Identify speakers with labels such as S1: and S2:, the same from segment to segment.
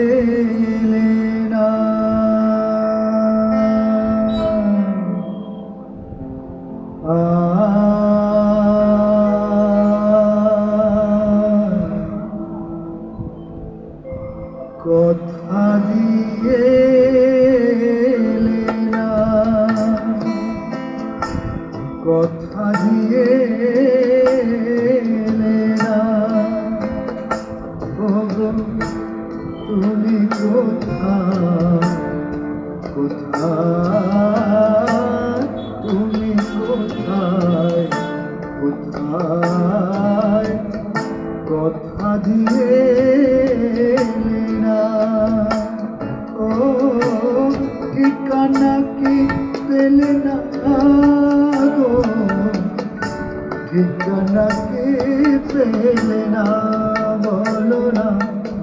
S1: এলে না। কথা দিয়ে এলে না, কথা দিয়ে এলে না। ওগো তুমি কোথায়, কোথায় তুমি কোথায়, কোথায় কথা দিয়ে এলে না। ও ঠিকানা কি পেলে না গো, ঠিকানা কি পেলে না? বলো না,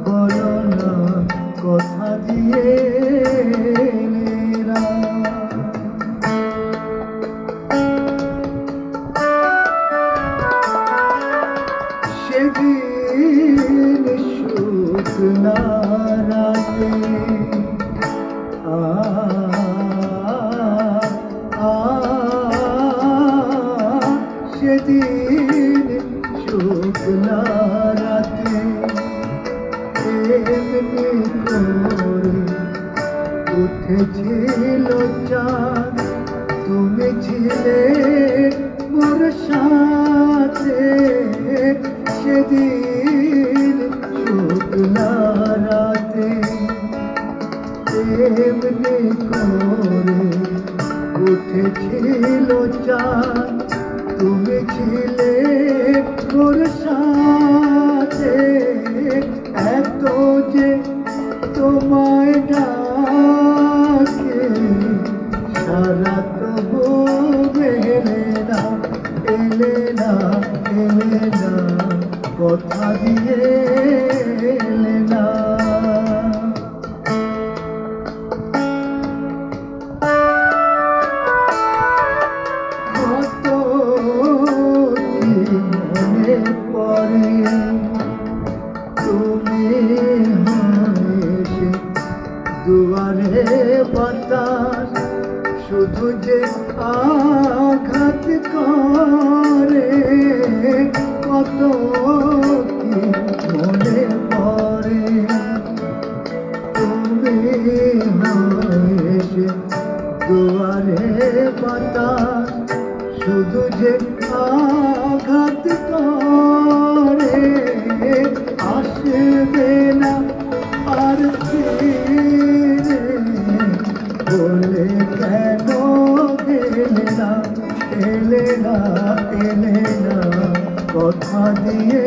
S1: বলো না, কথা দিয়ে এলে না। সেদিন শুকনা রাতে সেদিন শুকনা রাতে এমনি করে উঠেছিল চাঁদ, তুমি ছিলে মোর সাথে। সেদিন শুকনা রাতে এমনি করে উঠেছিল চাঁদ, তুমি ছিলে মোর সাথে। এত যে তোমায় ডাকে সারা তবু এলে না, এলে না, এলে না, কথা দিয়ে এলে না। কত কি মনে পড়ে তুমি হয়েছে দুয়ারে বাতাস, শুধু যে আঘাত করে। কত কি মনে পড়ে তুমি হয়েছে দুয়ারে বাতাস, শুধু যে আঘাত করে। আসবে না আর ফিরে বলে কেন গেলে না, এলে না, এলে না, কথা দিয়ে